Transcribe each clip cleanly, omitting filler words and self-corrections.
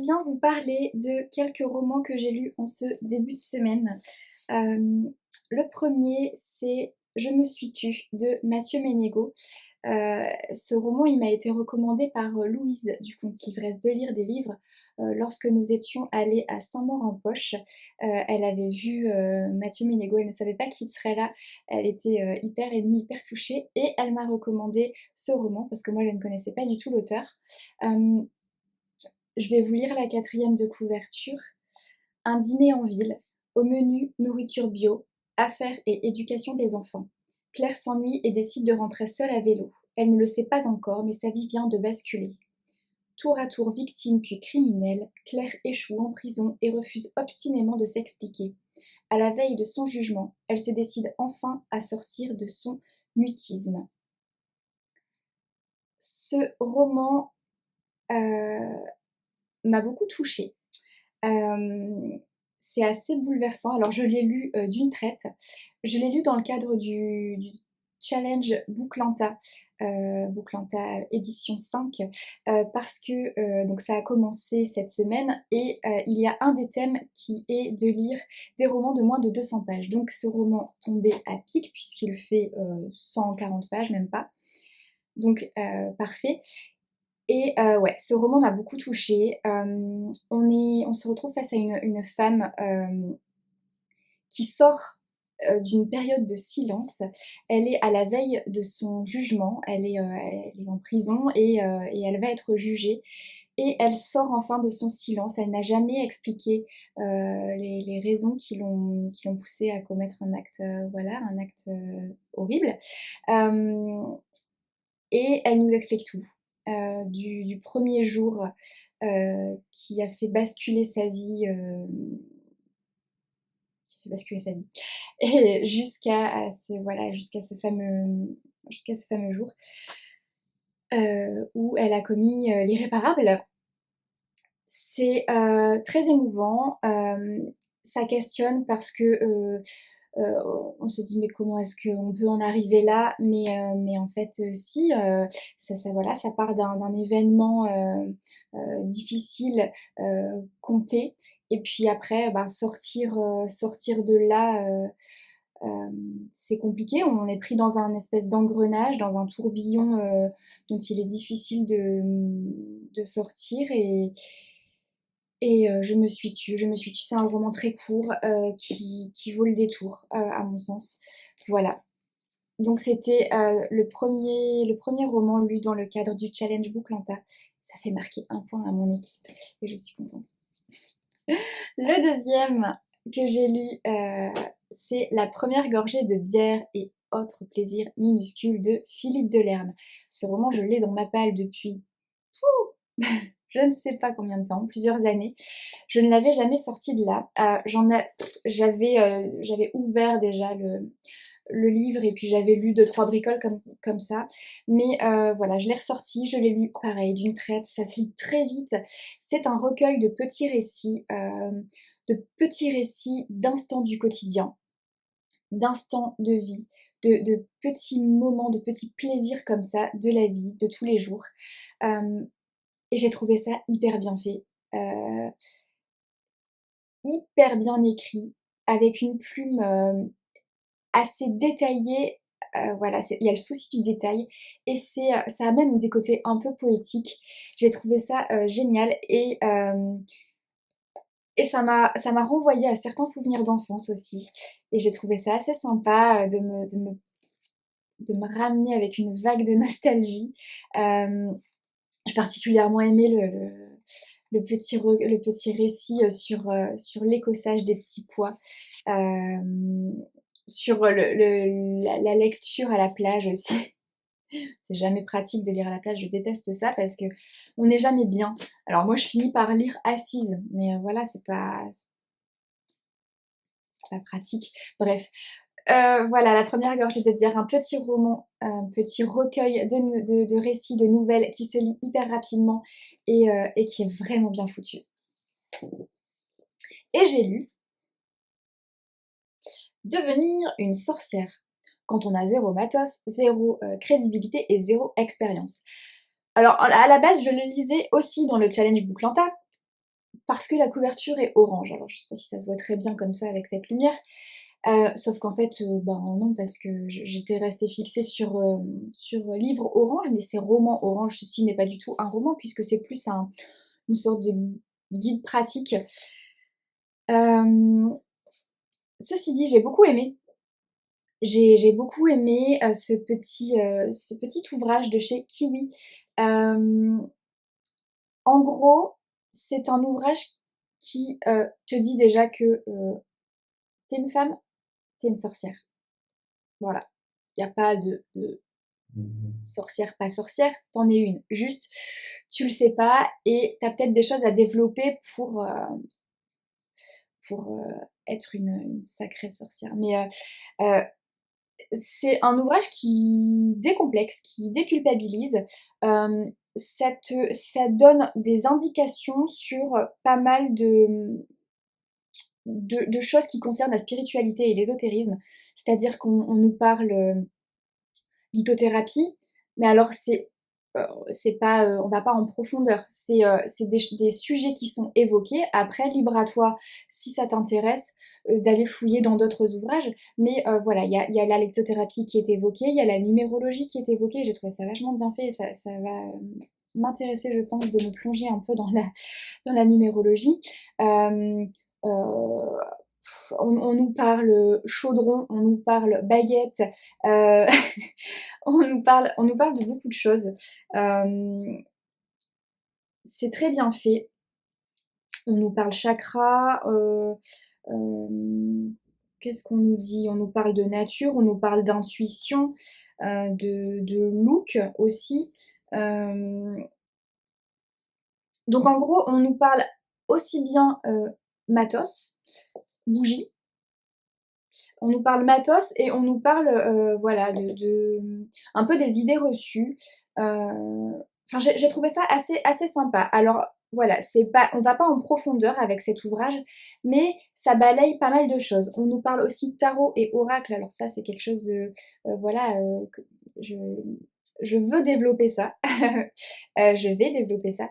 bien vous parler de quelques romans que j'ai lus en ce début de semaine. Le premier, c'est Je me suis tue de Mathieu Ménégo. Ce roman, il m'a été recommandé par Louise du compte Livresse de lire des livres. Lorsque nous étions allés à Saint-Maur-en-Poche, elle avait vu Mathieu Ménégo, elle ne savait pas qu'il serait là, elle était hyper émue, hyper touchée et elle m'a recommandé ce roman parce que moi je ne connaissais pas du tout l'auteur. Euh, je vais vous lire la quatrième de couverture. Un dîner en ville, au menu nourriture bio, affaires et éducation des enfants. Claire s'ennuie et décide de rentrer seule à vélo. Elle ne le sait pas encore, mais sa vie vient de basculer. Tour à tour victime puis criminelle, Claire échoue en prison et refuse obstinément de s'expliquer. À la veille de son jugement, elle se décide enfin à sortir de son mutisme. Ce roman m'a beaucoup touchée. C'est assez bouleversant. Alors je l'ai lu d'une traite. Je l'ai lu dans le cadre du challenge Booklanta, Booklanta édition 5, parce que donc ça a commencé cette semaine et il y a un des thèmes qui est de lire des romans de moins de 200 pages. Donc ce roman tombait à pic puisqu'il fait 140 pages, même pas. Donc parfait. Et ouais, ce roman m'a beaucoup touchée. On se retrouve face à une femme qui sort d'une période de silence. Elle est à la veille de son jugement, elle est en prison et elle va être jugée. Et elle sort enfin de son silence. Elle n'a jamais expliqué les raisons qui l'ont poussée à commettre un acte, voilà, un acte horrible. Euh, et elle nous explique tout. Du premier jour qui a fait basculer sa vie, et jusqu'à ce fameux jour où elle a commis l'irréparable. C'est très émouvant. Ça questionne parce que on se dit mais comment est-ce qu'on peut en arriver là, mais en fait si voilà, ça part d'un événement difficile, compté, et puis après ben, sortir de là, c'est compliqué. On est pris dans un espèce d'engrenage, dans un tourbillon dont il est difficile de sortir. Et je me suis tue. C'est un roman très court qui vaut le détour, à mon sens. Voilà. Donc c'était le premier roman lu dans le cadre du challenge Booklanta. Ça fait marquer un point à mon équipe et je suis contente. Le deuxième que j'ai lu, c'est La première gorgée de bière et autres plaisirs minuscules de Philippe Delerme. Ce roman, je l'ai dans ma palle depuis je ne sais pas combien de temps, plusieurs années. Je ne l'avais jamais sorti de là. J'avais ouvert déjà le livre et puis j'avais lu deux trois bricoles comme ça. Mais voilà, je l'ai ressorti, je l'ai lu pareil d'une traite. Ça se lit très vite. C'est un recueil de petits récits d'instants du quotidien, d'instants de vie, de petits moments, de petits plaisirs comme ça de la vie, de tous les jours. Et j'ai trouvé ça hyper bien fait, hyper bien écrit, avec une plume assez détaillée. Voilà, il y a le souci du détail et ça a même des côtés un peu poétiques. J'ai trouvé ça génial et ça m'a renvoyé à certains souvenirs d'enfance aussi. Et j'ai trouvé ça assez sympa de me ramener avec une vague de nostalgie. J'ai particulièrement aimé le petit récit sur l'écossage des petits pois, sur la lecture à la plage aussi. C'est jamais pratique de lire à la plage, je déteste ça parce que on n'est jamais bien. Alors moi je finis par lire assise, mais voilà, c'est pas pratique. Bref, voilà, La première gorgée de bière, un petit roman, un petit recueil de récits, de nouvelles qui se lit hyper rapidement et qui est vraiment bien foutu. Et j'ai lu Devenir une sorcière quand on a zéro matos, zéro crédibilité et zéro expérience. Alors à la base, je le lisais aussi dans le challenge Booklanta, parce que la couverture est orange. Alors je sais pas si ça se voit très bien comme ça avec cette lumière, sauf qu'en fait, ben non, parce que j'étais restée fixée sur livre orange, mais c'est roman orange. Ceci n'est pas du tout un roman puisque c'est plus une sorte de guide pratique. Ceci dit, j'ai beaucoup aimé. J'ai beaucoup aimé, ce petit ouvrage de chez Kiwi. Hem, En gros, c'est un ouvrage qui, te dit déjà que, tu une femme, t'es une sorcière. Voilà. Il y a pas de sorcière, pas sorcière, t'en es une. Juste, tu le sais pas et t'as peut-être des choses à développer pour être une sacrée sorcière. Mais, c'est un ouvrage qui décomplexe, qui déculpabilise. Ça donne des indications sur, pas mal de choses qui concernent la spiritualité et l'ésotérisme. C'est-à-dire qu'on nous parle, lithothérapie, mais alors c'est pas, on va pas en profondeur. C'est des sujets qui sont évoqués. Après, libre à toi, si ça t'intéresse, d'aller fouiller dans d'autres ouvrages. Mais voilà, il y a la lithothérapie qui est évoquée, il y a la numérologie qui est évoquée. J'ai trouvé ça vachement bien fait et ça va, m'intéresser, je pense, de me plonger un peu dans la numérologie. Hem, heu, on nous parle, chaudron, on nous parle baguette, heu on nous parle de beaucoup de choses. Hem, c'est très bien fait. On nous parle chakra, hem, qu'est-ce qu'on nous dit? On nous parle de nature, on nous parle d'intuition, de look aussi. Hem, donc en gros, on nous parle aussi bien, matos, bougies, on nous parle matos et on nous parle, voilà, un peu des idées reçues. Enfin, j'ai trouvé ça assez sympa. Alors voilà, c'est pas on va pas en profondeur avec cet ouvrage, mais ça balaye pas mal de choses. On nous parle aussi tarot et oracle. Alors ça, c'est quelque chose, voilà, que je je veux développer ça. Je vais développer ça.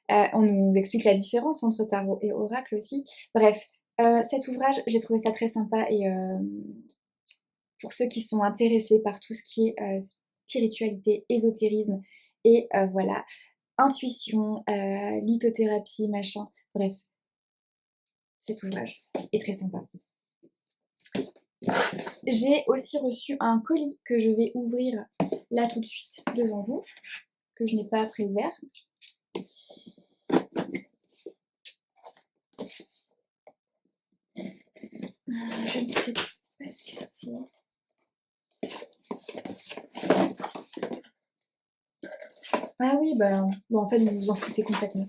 On nous explique la différence entre tarot et oracle aussi. Bref, cet ouvrage, j'ai trouvé ça très sympa et pour ceux qui sont intéressés par tout ce qui est, spiritualité, ésotérisme et voilà, intuition, lithothérapie, machin, bref, cet ouvrage est très sympa. J'ai aussi reçu un colis que je vais ouvrir là tout de suite devant vous, que je n'ai pas préouvert. Je ne sais pas ce que c'est. Ah oui, bah, bon, en fait, vous vous en foutez complètement.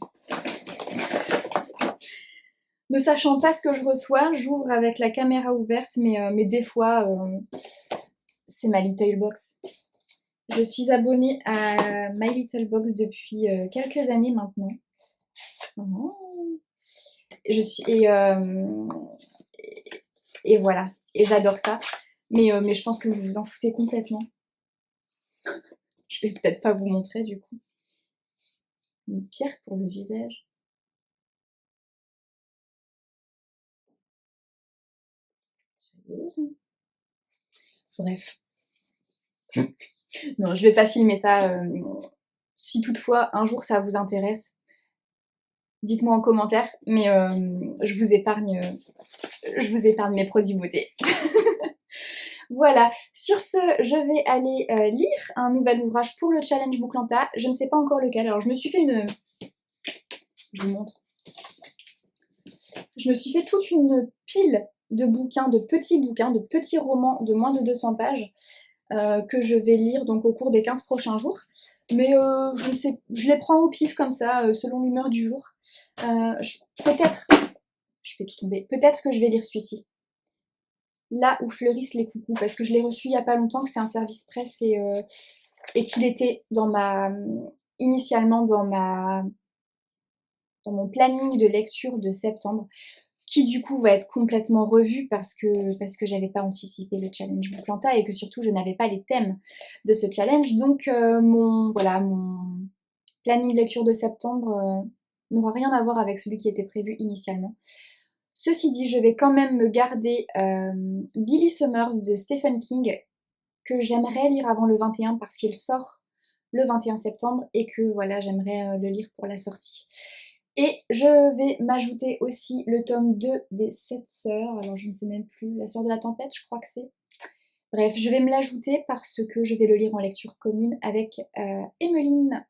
Ne sachant pas ce que je reçois, j'ouvre avec la caméra ouverte, mais des fois, c'est ma Little Box. Je suis abonnée à My Little Box depuis quelques années maintenant. Oh. Je suis et voilà, et j'adore ça. Mais je pense que vous vous en foutez complètement. Je vais peut-être pas vous montrer du coup. Une pierre pour le visage. Bref. Non, je vais pas filmer ça. Si toutefois un jour ça vous intéresse, dites-moi en commentaire, mais je vous épargne mes produits beauté. Voilà, sur ce, je vais aller lire un nouvel ouvrage pour le challenge Bouclanta. Je ne sais pas encore lequel. Alors, je me suis fait je vous montre. Je me suis fait toute une pile de bouquins, de petits romans de moins de 200 pages que je vais lire donc au cours des 15 prochains jours. Mais je ne sais, je les prends au pif comme ça, selon l'humeur du jour. Peut-être, je fais tout tomber, peut-être que je vais lire celui-ci. Là où fleurissent les coucous, parce que je l'ai reçu il y a pas longtemps, que c'est un service presse et qu'il était initialement dans mon planning de lecture de septembre, qui du coup va être complètement revu parce que j'avais pas anticipé le challenge Bouclanta et que surtout je n'avais pas les thèmes de ce challenge. Donc mon planning lecture de septembre n'aura rien à voir avec celui qui était prévu initialement. Ceci dit, je vais quand même me garder Billy Summers de Stephen King, que j'aimerais lire avant le 21 parce qu'il sort le 21 septembre et que voilà, j'aimerais le lire pour la sortie. Et je vais m'ajouter aussi le tome 2 des 7 sœurs, alors je ne sais même plus, la sœur de la tempête, je crois que c'est. Bref, je vais me l'ajouter parce que je vais le lire en lecture commune avec Emmeline.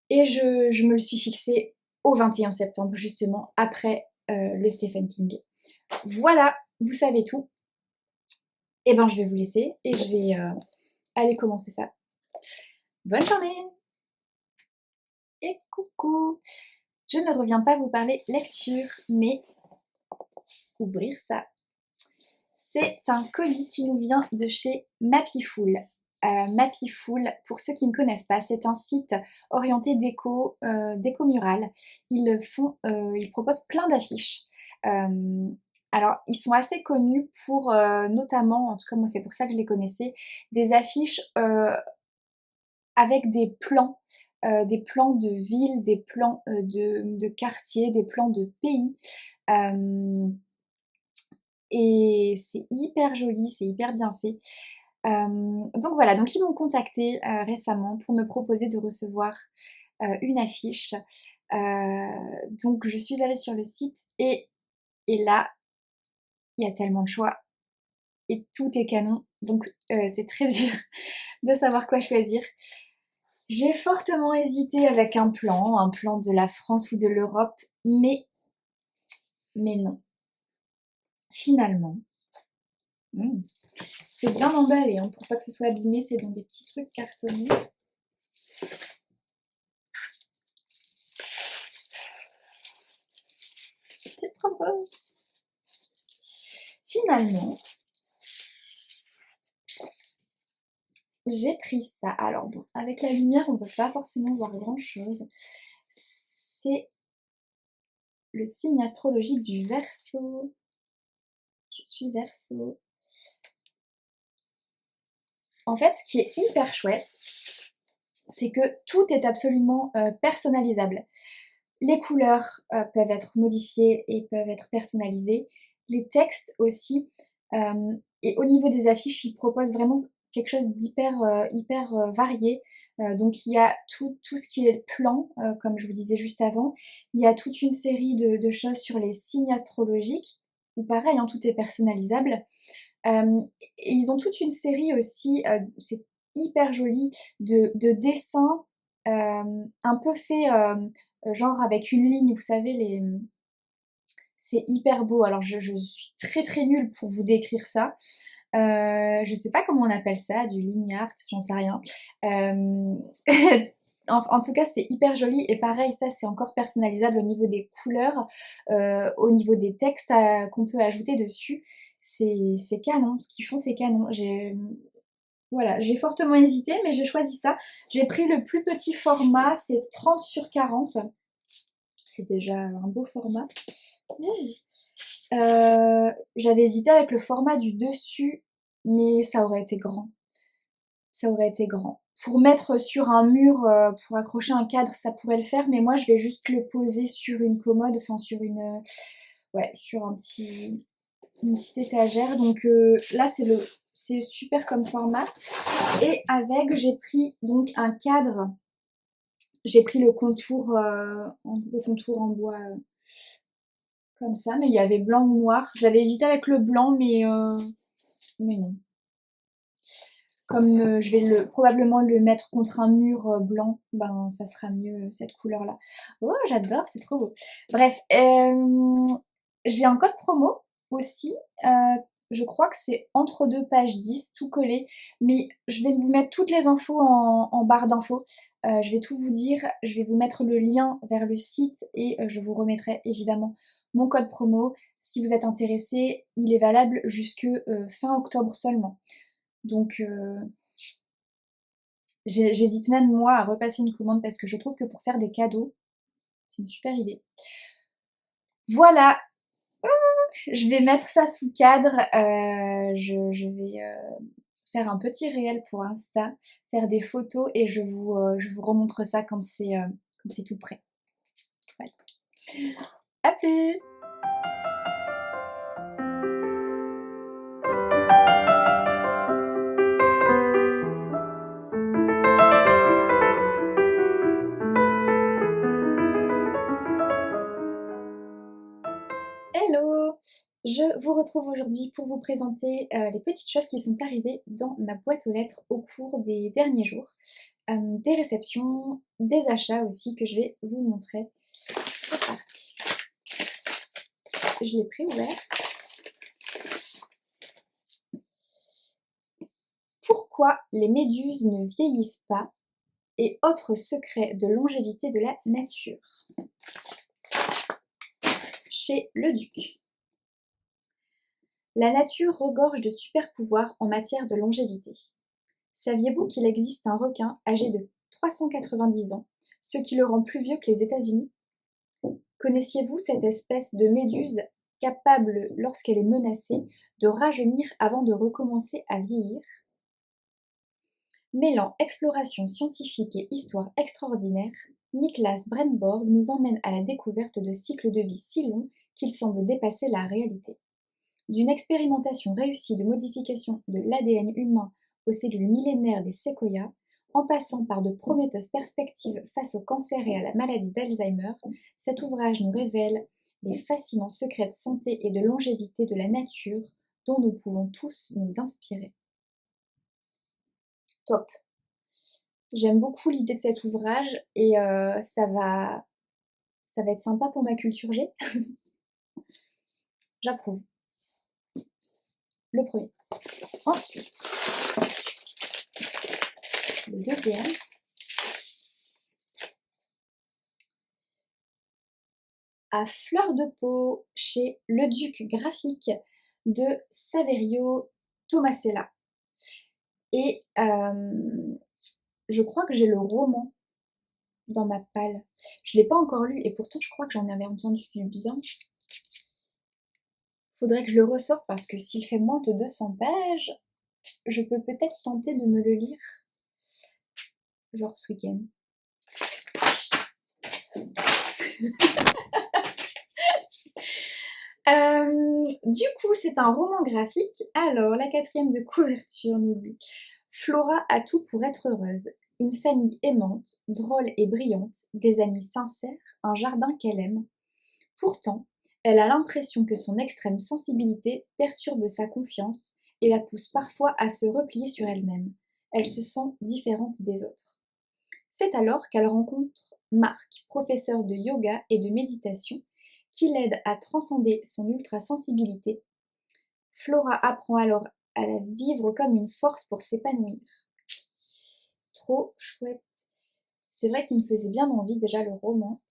Et je me le suis fixé au 21 septembre, justement, après le Stephen King. Voilà, vous savez tout. Et ben je vais vous laisser et je vais aller commencer ça. Bonne journée et coucou. Je ne reviens pas vous parler lecture, mais ouvrir ça. C'est un colis qui nous vient de chez Mapiful. Mapiful, pour ceux qui ne connaissent pas, c'est un site orienté déco mural. Ils proposent plein d'affiches. Alors, ils sont assez connus pour notamment, en tout cas moi c'est pour ça que je les connaissais, des affiches avec des plans de villes, des plans de quartiers, des plans de pays. Et c'est hyper joli, c'est hyper bien fait. Donc voilà, donc ils m'ont contacté récemment pour me proposer de recevoir une affiche. Donc je suis allée sur le site et là, il y a tellement de choix et tout est canon. Donc c'est très dur de savoir quoi choisir. J'ai fortement hésité avec un plan de la France ou de l'Europe, mais non. Finalement, c'est bien emballé, hein, pour pas que ce soit abîmé, c'est dans des petits trucs cartonnés. C'est trop beau. Finalement, j'ai pris ça. Alors bon, avec la lumière, on ne peut pas forcément voir grand chose. C'est le signe astrologique du Verseau. Je suis Verseau. En fait, ce qui est hyper chouette, c'est que tout est absolument personnalisable. Les couleurs peuvent être modifiées et peuvent être personnalisées. Les textes aussi. Et au niveau des affiches, ils proposent vraiment quelque chose d'hyper varié. Donc il y a tout ce qui est plan, comme je vous disais juste avant. Il y a toute une série de choses sur les signes astrologiques, où pareil, hein, tout est personnalisable. Et ils ont toute une série aussi, c'est hyper joli, de dessins un peu faits genre avec une ligne, vous savez, c'est hyper beau. Alors je suis très très nulle pour vous décrire ça. Je sais pas comment on appelle ça, du line art, j'en sais rien. En tout cas, c'est hyper joli et pareil, ça c'est encore personnalisable au niveau des couleurs, au niveau des textes qu'on peut ajouter dessus. C'est canon, ce qu'ils font c'est canon. Voilà, j'ai fortement hésité mais j'ai choisi ça. J'ai pris le plus petit format, c'est 30 sur 40. C'est déjà un beau format. J'avais hésité avec le format du dessus, mais ça aurait été grand. Ça aurait été grand. Pour mettre sur un mur, pour accrocher un cadre, ça pourrait le faire, mais moi je vais juste le poser sur une commode, enfin sur ouais, sur une petite étagère. Donc là c'est super comme format. Et avec, j'ai pris donc un cadre. J'ai pris le contour en bois comme ça, mais il y avait blanc ou noir. J'avais hésité avec le blanc, mais non. Comme je vais probablement le mettre contre un mur blanc, ben ça sera mieux cette couleur-là. Oh, j'adore, c'est trop beau. Bref, j'ai un code promo aussi. Je crois que c'est entre deux pages 10, tout collé. Mais je vais vous mettre toutes les infos en barre d'infos. Je vais tout vous dire. Je vais vous mettre le lien vers le site et je vous remettrai évidemment mon code promo. Si vous êtes intéressé, il est valable jusque fin octobre seulement. Donc j'hésite même moi à repasser une commande parce que je trouve que pour faire des cadeaux, c'est une super idée. Voilà, je vais mettre ça sous cadre. Je vais faire un petit réel pour Insta, faire des photos et je vous remontre ça quand c'est tout prêt. À plus! Hello! Je vous retrouve aujourd'hui pour vous présenter les petites choses qui sont arrivées dans ma boîte aux lettres au cours des derniers jours. Des réceptions, des achats aussi que je vais vous montrer. C'est parti! Je l'ai préouvert. Pourquoi les méduses ne vieillissent pas et autres secrets de longévité de la nature. Chez Leduc. La nature regorge de super pouvoirs en matière de longévité. Saviez-vous qu'il existe un requin âgé de 390 ans, ce qui le rend plus vieux que les États-Unis? Connaissiez-vous cette espèce de méduse capable, lorsqu'elle est menacée, de rajeunir avant de recommencer à vieillir? Mêlant exploration scientifique et histoire extraordinaire, Niklas Brennborg nous emmène à la découverte de cycles de vie si longs qu'ils semblent dépasser la réalité. D'une expérimentation réussie de modification de l'ADN humain aux cellules millénaires des séquoias, en passant par de prometteuses perspectives face au cancer et à la maladie d'Alzheimer, cet ouvrage nous révèle les fascinants secrets de santé et de longévité de la nature dont nous pouvons tous nous inspirer. Top! J'aime beaucoup l'idée de cet ouvrage et ça va être sympa pour ma culture G. J'approuve. Le premier. Ensuite, le deuxième. À fleur de peau chez Leduc Graphique de Saverio Tomasella. Et je crois que j'ai le roman dans ma palle. Je ne l'ai pas encore lu et pourtant je crois que j'en avais entendu du bien. Faudrait que je le ressorte parce que s'il fait moins de 200 pages, je peux peut-être tenter de me le lire. Genre ce week-end. Du coup, c'est un roman graphique. Alors, la quatrième de couverture nous dit Flora a tout pour être heureuse. Une famille aimante, drôle et brillante, des amis sincères, un jardin qu'elle aime. Pourtant, elle a l'impression que son extrême sensibilité perturbe sa confiance et la pousse parfois à se replier sur elle-même. Elle se sent différente des autres. C'est alors qu'elle rencontre Marc, professeur de yoga et de méditation, qui l'aide à transcender son ultra-sensibilité. Flora apprend alors à la vivre comme une force pour s'épanouir. Trop chouette. C'est vrai qu'il me faisait bien envie déjà le roman.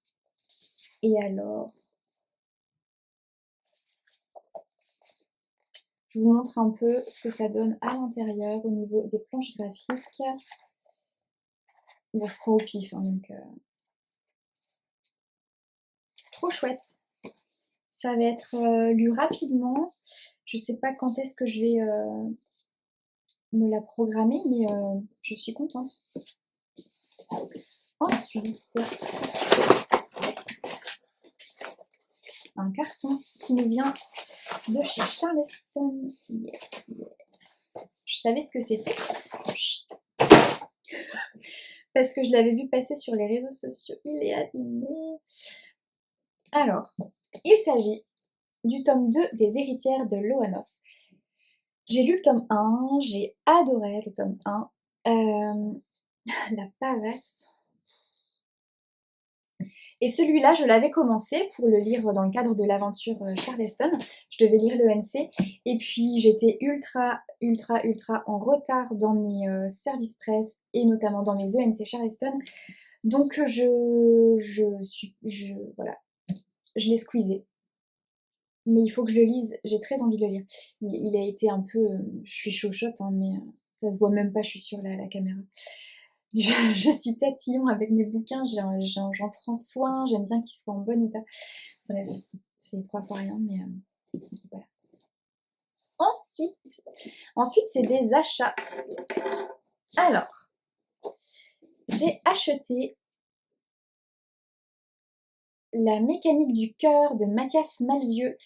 Et alors, je vous montre un peu ce que ça donne à l'intérieur au niveau des planches graphiques. Bon, je prends au pif, hein, donc trop chouette. Ça va être lu rapidement. Je sais pas quand est-ce que je vais me la programmer, mais je suis contente. Ensuite, un carton qui nous vient de chez Charleston. Yeah, yeah. Je savais ce que c'était. Chut. Parce que je l'avais vu passer sur les réseaux sociaux. Il est abîmé. Alors, il s'agit du tome 2 des héritières de Loanof. J'ai lu le tome 1, j'ai adoré le tome 1. La pavasse. Et celui-là, je l'avais commencé pour le lire dans le cadre de l'aventure Charleston. Je devais lire l'ENC. Et puis, j'étais ultra en retard dans mes services presse et notamment dans mes ENC Charleston. Donc, voilà, je l'ai squeezé. Mais il faut que je le lise, j'ai très envie de le lire. Il a été un peu... je suis chochotte, hein, mais ça se voit même pas, je suis sur la caméra. Je suis tatillon avec mes bouquins, j'en prends soin, j'aime bien qu'ils soient en bon état. Bref, c'est 3 fois rien, mais voilà. Ensuite, c'est des achats. Alors, j'ai acheté La mécanique du cœur de Mathias Malzieu.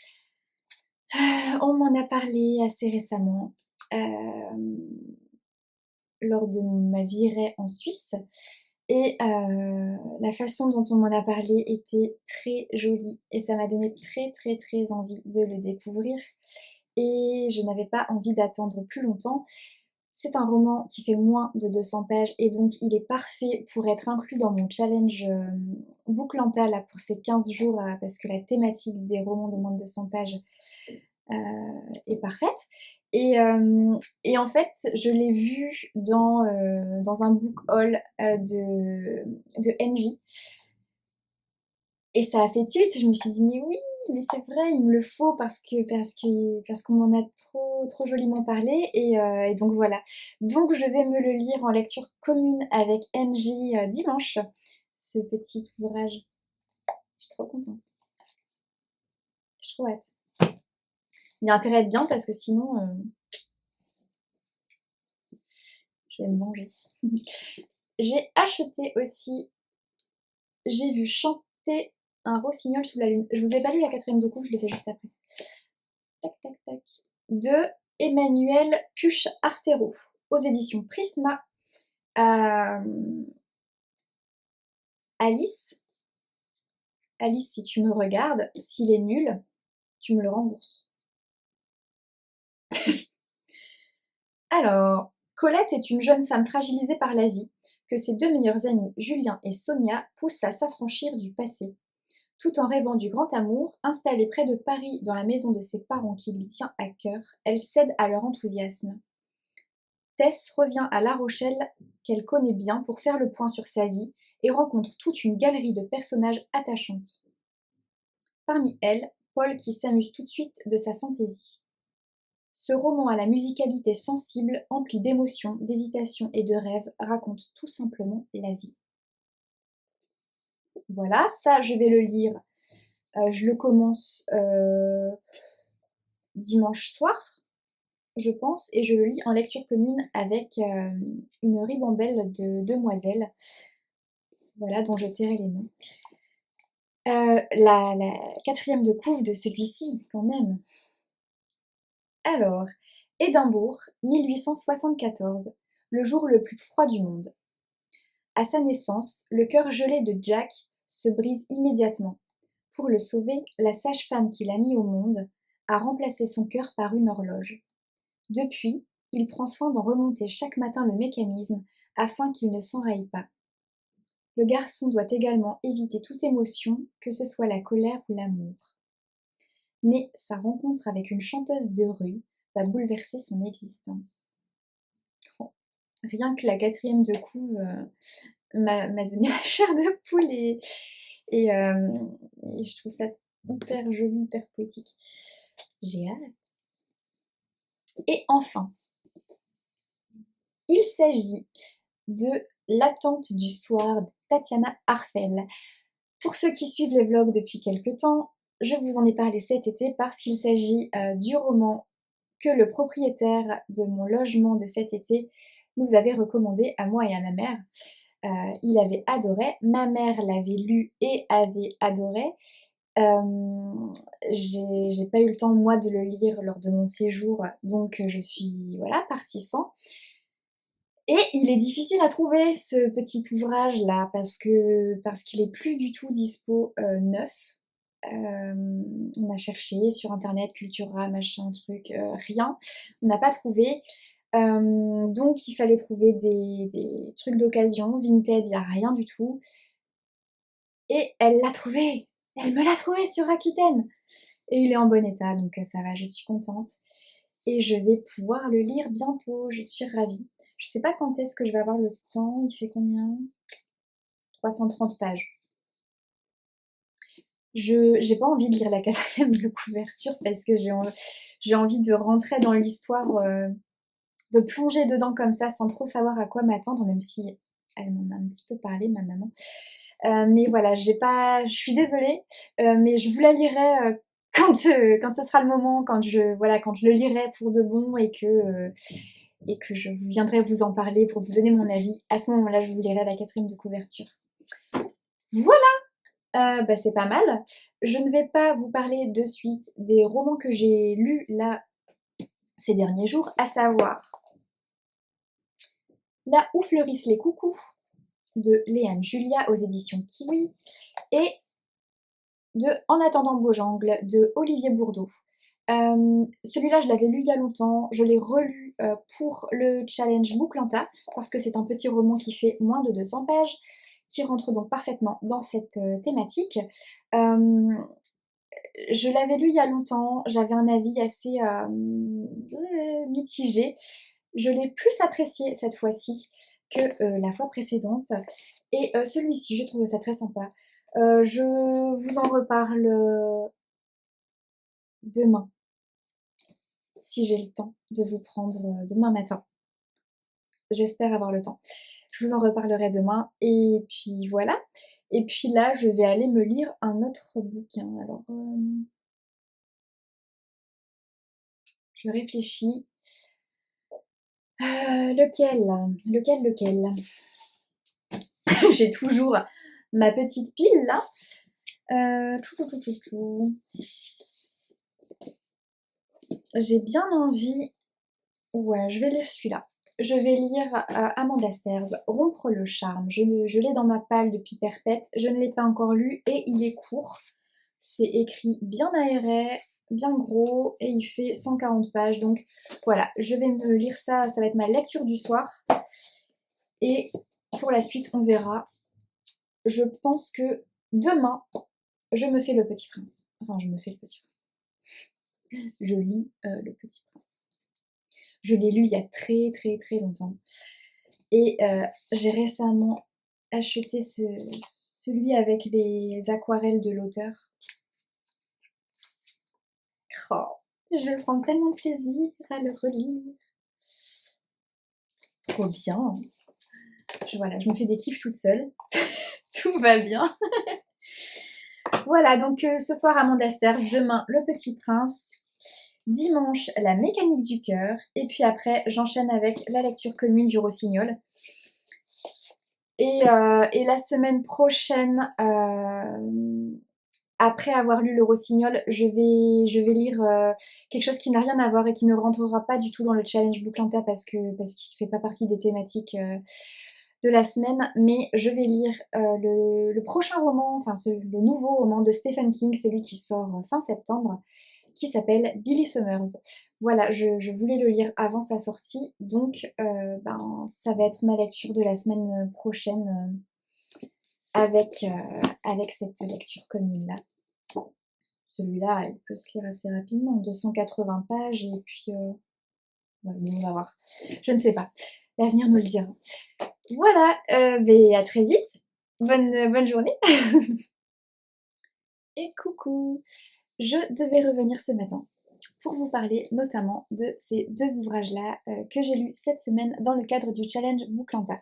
On m'en a parlé assez récemment, lors de ma virée en Suisse et la façon dont on m'en a parlé était très jolie et ça m'a donné très, très, très envie de le découvrir et je n'avais pas envie d'attendre plus longtemps. C'est un roman qui fait moins de 200 pages et donc il est parfait pour être inclus dans mon challenge, Booklanta là pour ces 15 jours, parce que la thématique des romans de moins de 200 pages, est parfaite. Et en fait, je l'ai vu dans un book haul de NJ. Et ça a fait tilt, je me suis dit, mais oui, mais c'est vrai, il me le faut parce qu'on m'en a trop, trop joliment parlé. Et donc voilà. Donc je vais me le lire en lecture commune avec NJ dimanche, ce petit ouvrage. Je suis trop contente. Je suis trop hâte. Il a intérêt à être bien parce que sinon, je vais me manger. J'ai acheté aussi, j'ai vu chanter un rossignol sous la lune. Je vous ai pas lu la quatrième de couve, je l'ai fait juste après. Tac, tac, tac. De Emmanuel Puch-Artero, aux éditions Prisma. Alice, Alice, si tu me regardes, s'il est nul, tu me le rembourses. Alors, Colette est une jeune femme fragilisée par la vie, que ses deux meilleurs amis, Julien et Sonia, poussent à s'affranchir du passé. Tout en rêvant du grand amour, installée près de Paris dans la maison de ses parents qui lui tient à cœur, elle cède à leur enthousiasme. Tess revient à La Rochelle, qu'elle connaît bien, pour faire le point sur sa vie et rencontre toute une galerie de personnages attachantes. Parmi elles, Paul qui s'amuse tout de suite de sa fantaisie. Ce roman à la musicalité sensible, empli d'émotions, d'hésitations et de rêves, raconte tout simplement la vie. Voilà, ça je vais le lire. Je le commence dimanche soir, je pense, et je le lis en lecture commune avec une ribambelle de demoiselles, voilà, dont je tairai les noms. La quatrième de couve de celui-ci, quand même. Alors, Édimbourg, 1874, le jour le plus froid du monde. À sa naissance, le cœur gelé de Jack se brise immédiatement. Pour le sauver, la sage-femme qui l'a mis au monde a remplacé son cœur par une horloge. Depuis, il prend soin d'en remonter chaque matin le mécanisme afin qu'il ne s'enraye pas. Le garçon doit également éviter toute émotion, que ce soit la colère ou l'amour. Mais sa rencontre avec une chanteuse de rue va bouleverser son existence. Oh, rien que la quatrième de couve m'a donné la chair de poule et, et je trouve ça hyper joli, hyper poétique. J'ai hâte. Et enfin, il s'agit de L'attente du soir de Tatiana Arfel. Pour ceux qui suivent les vlogs depuis quelques temps, je vous en ai parlé cet été parce qu'il s'agit du roman que le propriétaire de mon logement de cet été nous avait recommandé à moi et à ma mère. Il avait adoré, ma mère l'avait lu et avait adoré. J'ai pas eu le temps moi de le lire lors de mon séjour, donc je suis voilà partie sans. Et il est difficile à trouver ce petit ouvrage là parce qu'il est plus du tout dispo neuf. On a cherché sur internet, Cultura, machin, truc, rien. On n'a pas trouvé. Donc il fallait trouver des trucs d'occasion. Vinted, il n'y a rien du tout. Et elle l'a trouvé. Elle me l'a trouvé sur Rakuten. Et il est en bon état, donc ça va, je suis contente. Et je vais pouvoir le lire bientôt, je suis ravie. Je sais pas quand est-ce que je vais avoir le temps, il fait combien? 330 pages. J'ai pas envie de lire la quatrième de couverture parce que j'ai envie de rentrer dans l'histoire, de plonger dedans comme ça sans trop savoir à quoi m'attendre, même si elle m'en a un petit peu parlé, ma maman. Mais voilà, je suis désolée, mais je vous la lirai quand ce sera le moment, quand je le lirai pour de bon et que je viendrai vous en parler pour vous donner mon avis. À ce moment-là, je vous lirai la quatrième de couverture. Voilà! Bah, c'est pas mal. Je ne vais pas vous parler de suite des romans que j'ai lus là ces derniers jours, à savoir Là où fleurissent les coucous de Léane Julia aux éditions Kiwi et de En attendant Beaujangle de Olivier Bourdeau. Celui-là, je l'avais lu il y a longtemps, je l'ai relu pour le challenge Bouclanta parce que c'est un petit roman qui fait moins de 200 pages, qui rentre donc parfaitement dans cette thématique. Euh, je l'avais lu il y a longtemps, j'avais un avis assez mitigé. Je l'ai plus apprécié cette fois-ci que la fois précédente. Et celui-ci, j'ai trouvé ça très sympa. Je vous en reparle demain, si j'ai le temps de vous prendre demain matin. J'espère avoir le temps. Je vous en reparlerai demain. Et puis voilà. Et puis là, je vais aller me lire un autre bouquin. Alors, je réfléchis. Lequel? Lequel? J'ai toujours ma petite pile là. Tout. J'ai bien envie. Ouais, je vais lire celui-là. Je vais lire Amanda Stairs, Rompre le charme. Je l'ai dans ma palle depuis perpète. Je ne l'ai pas encore lu et il est court. C'est écrit bien aéré, bien gros et il fait 140 pages. Donc voilà, je vais me lire ça. Ça va être ma lecture du soir. Et pour la suite, on verra. Je pense que demain, je me fais Le Petit Prince. Enfin, je me fais Le Petit Prince. Je lis Le Petit Prince. Je l'ai lu il y a très longtemps. Et j'ai récemment acheté celui avec les aquarelles de l'auteur. Oh, je vais prendre tellement de plaisir à le relire. Trop bien. Voilà, je me fais des kiffs toute seule. Tout va bien. Voilà, donc ce soir Amanda Stairs, demain Le Petit Prince, dimanche La Mécanique du cœur, et puis après j'enchaîne avec la lecture commune du Rossignol. Et la semaine prochaine, après avoir lu Le Rossignol, je vais lire quelque chose qui n'a rien à voir et qui ne rentrera pas du tout dans le challenge Bouclanta parce qu'il ne fait pas partie des thématiques de la semaine, mais je vais lire le prochain roman, enfin le nouveau roman de Stephen King, celui qui sort fin septembre, qui s'appelle Billy Summers. Voilà, je voulais le lire avant sa sortie, donc ça va être ma lecture de la semaine prochaine avec cette lecture commune-là. Celui-là, il peut se lire assez rapidement, 280 pages, et puis ouais, on va voir. Je ne sais pas, l'avenir nous le dira. Voilà, à très vite. Bonne journée. Et coucou. Je devais revenir ce matin pour vous parler notamment de ces deux ouvrages-là que j'ai lus cette semaine dans le cadre du challenge Bouclanta.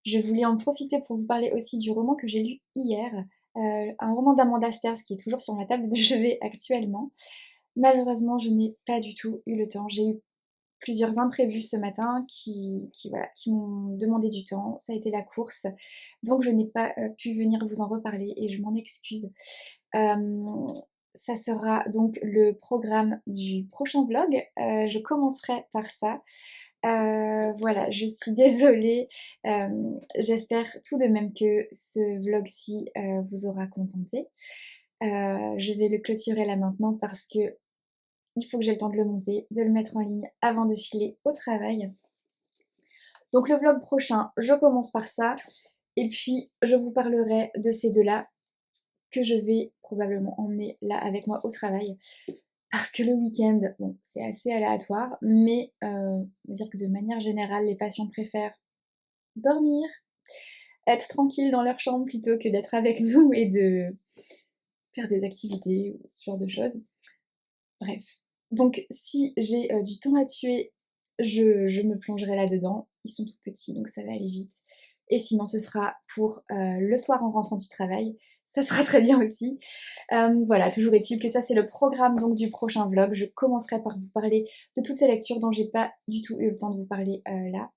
Je voulais en profiter pour vous parler aussi du roman que j'ai lu hier, un roman d'Amanda Stairs qui est toujours sur ma table de chevet actuellement. Malheureusement, je n'ai pas du tout eu le temps. J'ai eu plusieurs imprévus ce matin qui m'ont demandé du temps. Ça a été la course, donc je n'ai pas pu venir vous en reparler et je m'en excuse. Ça sera donc le programme du prochain vlog. Je commencerai par ça. Voilà, je suis désolée. J'espère tout de même que ce vlog-ci vous aura contenté. Je vais le clôturer là maintenant parce que il faut que j'ai le temps de le monter, de le mettre en ligne avant de filer au travail. Donc le vlog prochain, je commence par ça. Et puis je vous parlerai de ces deux-là que je vais probablement emmener là avec moi au travail. Parce que le week-end, bon, c'est assez aléatoire, mais on va dire que de manière générale, les patients préfèrent dormir, être tranquille dans leur chambre plutôt que d'être avec nous et de faire des activités ou ce genre de choses. Bref. Donc si j'ai du temps à tuer, je me plongerai là-dedans. Ils sont tout petits, donc ça va aller vite. Et sinon, ce sera pour le soir en rentrant du travail. Ça sera très bien aussi. Voilà, toujours est-il que ça, c'est le programme donc du prochain vlog. Je commencerai par vous parler de toutes ces lectures dont j'ai pas du tout eu le temps de vous parler là.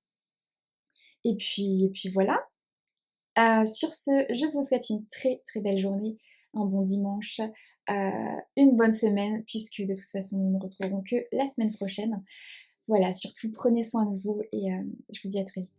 Et puis voilà. Sur ce, je vous souhaite une très, très belle journée, un bon dimanche, une bonne semaine puisque de toute façon nous ne nous retrouverons que la semaine prochaine. Voilà, surtout prenez soin de vous et je vous dis à très vite.